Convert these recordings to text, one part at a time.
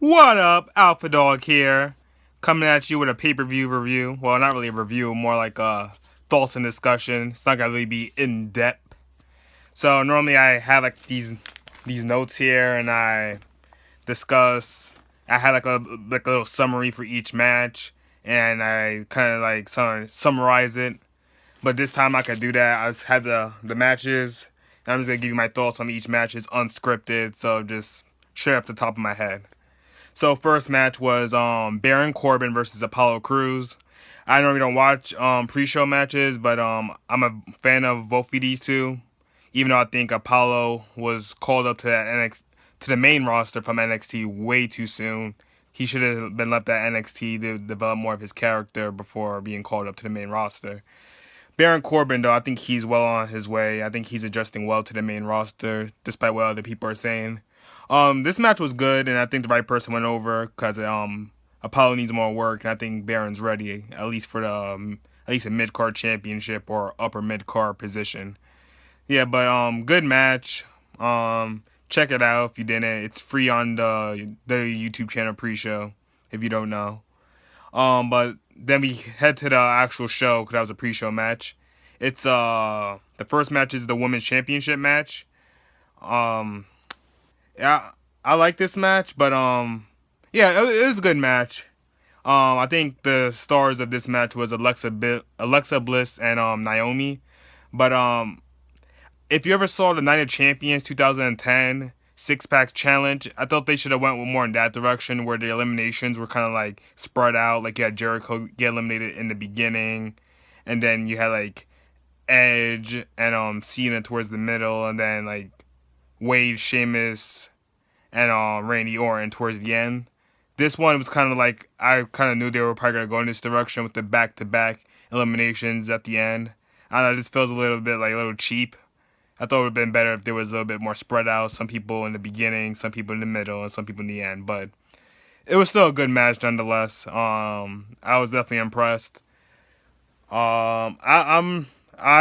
What up, Alpha Dog here, coming at you with a pay-per-view review. Well, not really a review, more like a thoughts and discussion. It's not gonna really be in depth. So normally I have like these notes here, and I discuss. I had like a little summary for each match, and I kind of like summarize it. But this time I could do that. I just had the matches. And I'm just gonna give you my thoughts on each match. It's unscripted, so just straight off the top of my head. So first match was Baron Corbin versus Apollo Crews. I normally don't watch pre-show matches, but I'm a fan of both of these two. Even though I think Apollo was called up to that to the main roster from NXT way too soon. He should have been left at NXT to develop more of his character before being called up to the main roster. Baron Corbin, though, I think he's well on his way. I think he's adjusting well to the main roster, despite what other people are saying. This match was good, and I think the right person went over because Apollo needs more work, and I think Baron's ready, at least for the at least a mid card championship or upper mid card position. Yeah, but good match. Check it out if you didn't. It's free on the YouTube channel pre-show if you don't know. But then we head to the actual show because that was a pre-show match. It's the first match is the women's championship match. Um, yeah, I like this match, but yeah, it was a good match. I think the stars of this match was Alexa Bliss and Naomi. But if you ever saw the Night of Champions 2010 six pack challenge, I thought they should have went with more in that direction where the eliminations were kind of like spread out. Like you had Jericho get eliminated in the beginning, and then you had like Edge and Cena towards the middle, and then like Wade, Sheamus, and Randy Orton towards the end. This one was kind of like I kind of knew they were probably gonna go in this direction with the back-to-back eliminations at the end. I don't know, this feels a little bit like a little cheap. I thought it would have been better if there was a little bit more spread out. Some people in the beginning, some people in the middle, and some people in the end. But it was still a good match nonetheless. I was definitely impressed. I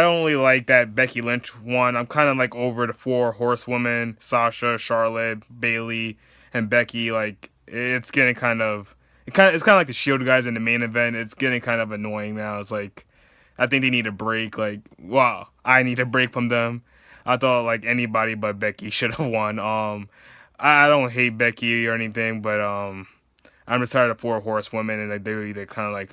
don't really like that Becky Lynch one. I'm kind of like over the four horsewomen: Sasha, Charlotte, Bailey, and Becky. Like it's getting it's kind of like the Shield guys in the main event. It's getting kind of annoying now. It's like I think they need a break. Like wow, I need a break from them. I thought like anybody but Becky should have won. I don't hate Becky or anything, but I'm just tired of four horsewomen and like they kind of like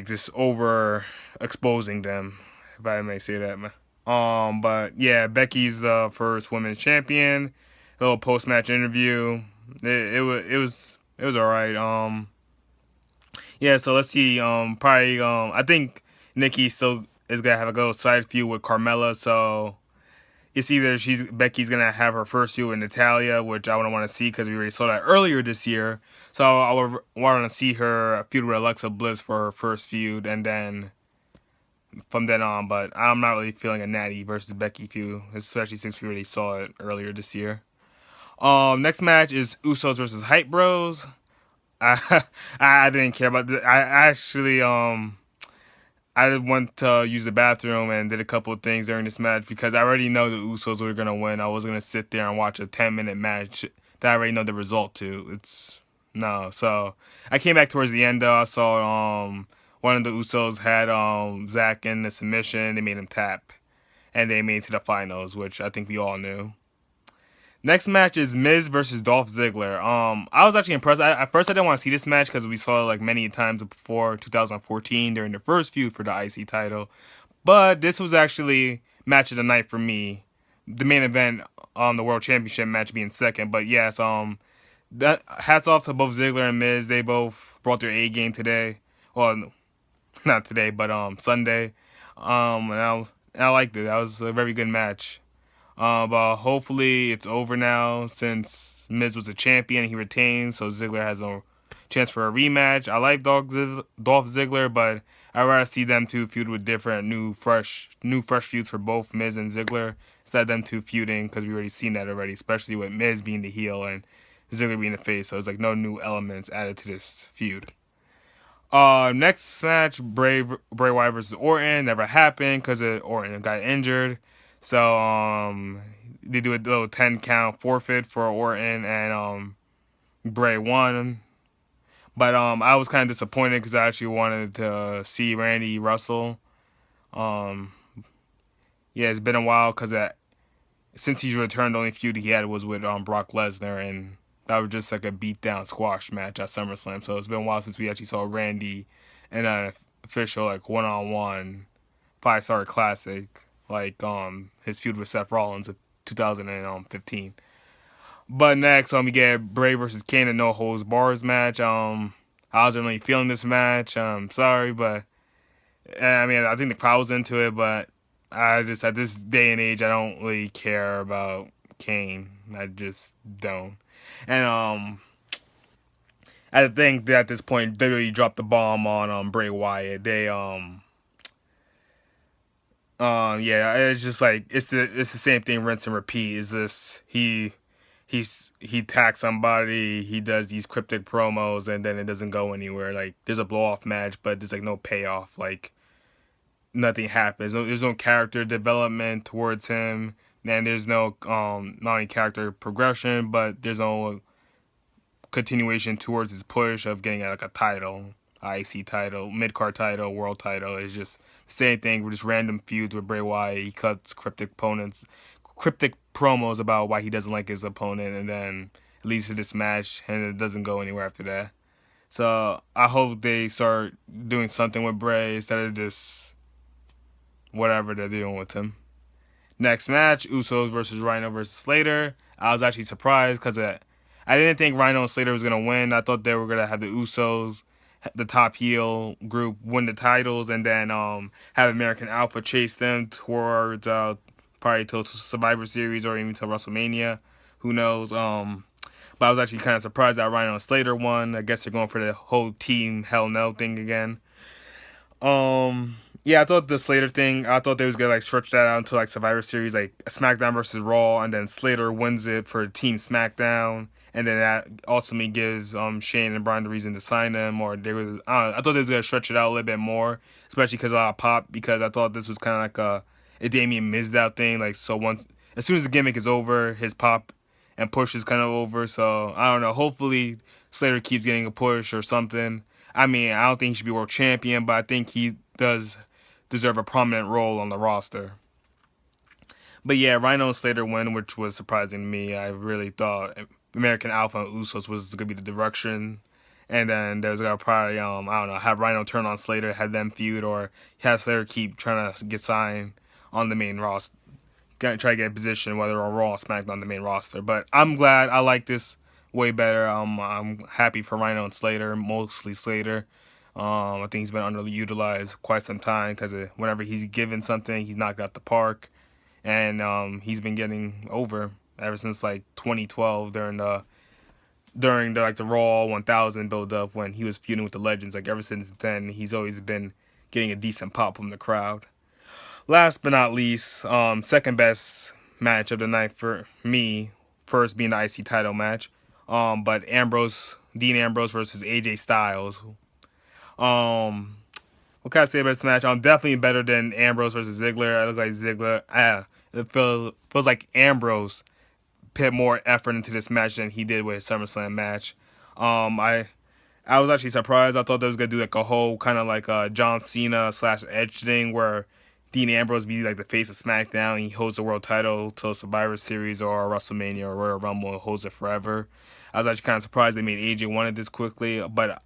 just over exposing them, if I may say that. But yeah, Becky's the first women's champion. A little post match interview. It was alright. Yeah, so let's see. Probably I think Nikki still is gonna have a little side feud with Carmella. So it's either Becky's gonna have her first feud with Natalia, which I wouldn't want to see because we already saw that earlier this year. So I would want to see her feud with Alexa Bliss for her first feud, and then from then on. But I'm not really feeling a Natty versus Becky feud, especially since we already saw it earlier this year. Next match is Usos versus Hype Bros. I didn't care about this. I actually I just went to use the bathroom and did a couple of things during this match because I already know the Usos were gonna win. I was gonna sit there and watch a 10-minute match that I already know the result to. It's no. So I came back towards the end though. I saw one of the Usos had Zach in the submission. They made him tap, and they made it to the finals, which I think we all knew. Next match is Miz versus Dolph Ziggler. I was actually impressed. At first, I didn't want to see this match because we saw it like many times before 2014 during the first feud for the IC title. But this was actually match of the night for me. The main event on the World Championship match being second. But yes, that hats off to both Ziggler and Miz. They both brought their A game today. Well, not today, but Sunday. And I liked it. That was a very good match. But hopefully it's over now since Miz was a champion. He retains, so Ziggler has no chance for a rematch. I like Dolph Ziggler, but I'd rather see them two feud with different, new, fresh feuds for both Miz and Ziggler instead of them two feuding because we already seen that already, especially with Miz being the heel and Ziggler being the face. So it's like no new elements added to this feud. Next match, Bray Wyatt versus Orton. Never happened because Orton got injured. So they do a little 10 count forfeit for Orton, and Bray won. But I was kind of disappointed because I actually wanted to see Randy Russell. Um, yeah, it's been a while because since he's returned, the only feud he had was with Brock Lesnar, and that was just like a beatdown squash match at SummerSlam. So it's been a while since we actually saw Randy in an official like one-on-one 5-star classic like his feud with Seth Rollins of 2015. But next, we get Bray versus Kane in no holds bars match. I wasn't really feeling this match. Sorry, but I mean, I think the crowd was into it, but I just at this day and age, I don't really care about Kane. I just don't. And I think that at this point, they really dropped the bomb on Bray Wyatt. They yeah, it's just like it's the same thing, rinse and repeat. Is this he attacks somebody, he does these cryptic promos, and then it doesn't go anywhere. Like there's a blow off match, but there's like no payoff. Like nothing happens. There's no character development towards him, and there's no not only character progression, but there's no continuation towards his push of getting like a title, IC title, mid card title, world title. It's just the same thing. We're just random feuds with Bray Wyatt. He cuts cryptic promos about why he doesn't like his opponent, and then it leads to this match, and it doesn't go anywhere after that. So I hope they start doing something with Bray instead of just whatever they're doing with him. Next match, Usos versus Rhino versus Slater. I was actually surprised because I didn't think Rhino and Slater was going to win. I thought they were going to have the Usos, the top heel group, win the titles, and then have American Alpha chase them towards probably to Survivor Series or even to WrestleMania. Who knows? But I was actually kind of surprised that Rhino and Slater won. I guess they're going for the whole team Hell No thing again. Yeah, I thought the Slater thing, I thought they was gonna like stretch that out into like Survivor Series, like SmackDown versus Raw, and then Slater wins it for Team SmackDown, and then that ultimately gives Shane and Bryan the reason to sign them, or they was I don't know, I thought they was gonna stretch it out a little bit more, especially because of Pop, because I thought this was kind of like a Damien Mizdow thing, like so once as soon as the gimmick is over, his pop and push is kind of over, so I don't know. Hopefully Slater keeps getting a push or something. I mean, I don't think he should be world champion, but I think he does deserve a prominent role on the roster. But yeah, Rhino and Slater win, which was surprising to me. I really thought American Alpha and Usos was gonna be the direction, and then there's gonna probably I don't know, have Rhino turn on Slater, have them feud, or have Slater keep trying to get signed on the main roster, try to get a position whether on Raw or SmackDown on the main roster. But I'm glad. I like this way better. I'm happy for Rhino and Slater, mostly Slater. I think he's been underutilized quite some time because whenever he's given something, he's knocked out the park, and he's been getting over ever since like 2012 during the like the Raw 1000 build up when he was feuding with the Legends. Like ever since then, he's always been getting a decent pop from the crowd. Last but not least, second best match of the night for me, first being the IC title match, but Dean Ambrose versus AJ Styles. What can I say about this match? Definitely better than Ambrose versus Ziggler. I look like Ziggler. It feels like Ambrose put more effort into this match than he did with his SummerSlam match. I was actually surprised. I thought they was gonna do like a whole kind of like a John Cena / Edge thing where Dean Ambrose be like the face of SmackDown. He holds the world title till Survivor Series or WrestleMania or Royal Rumble and holds it forever. I was actually kind of surprised they made AJ wanted this quickly, but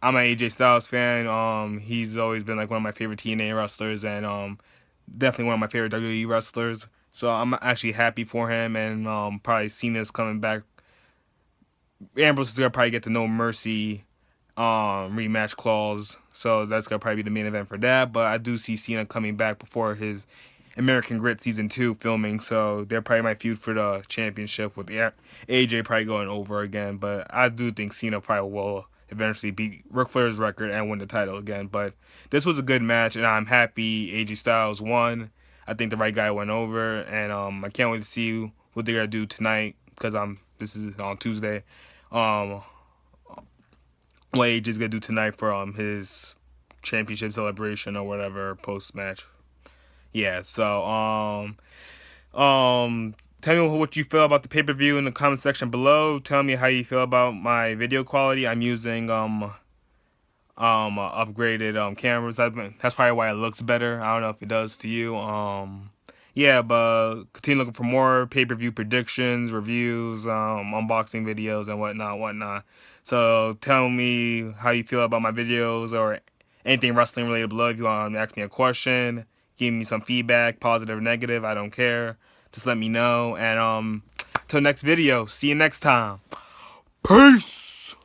I'm an AJ Styles fan. He's always been like one of my favorite TNA wrestlers, and definitely one of my favorite WWE wrestlers. So I'm actually happy for him, and probably Cena's coming back. Ambrose is gonna probably get the No Mercy rematch clause, so that's gonna probably be the main event for that. But I do see Cena coming back before his American Grit season 2 filming, so they're probably my feud for the championship with AJ probably going over again. But I do think Cena probably will eventually beat Ric Flair's record and win the title again. But this was a good match, and I'm happy AJ Styles won. I think the right guy went over, and I can't wait to see what they're gonna do tonight because this is on Tuesday. What AJ's gonna do tonight for his championship celebration or whatever post match. Yeah, so Tell me what you feel about the pay-per-view in the comment section below. Tell me how you feel about my video quality. I'm using upgraded cameras. That's probably why it looks better. I don't know if it does to you. Yeah, but continue looking for more pay-per-view predictions, reviews, unboxing videos, and whatnot. So tell me how you feel about my videos or anything wrestling related below. If you want to ask me a question, give me some feedback, positive or negative, I don't care. Just let me know. And till next video, see you next time. Peace.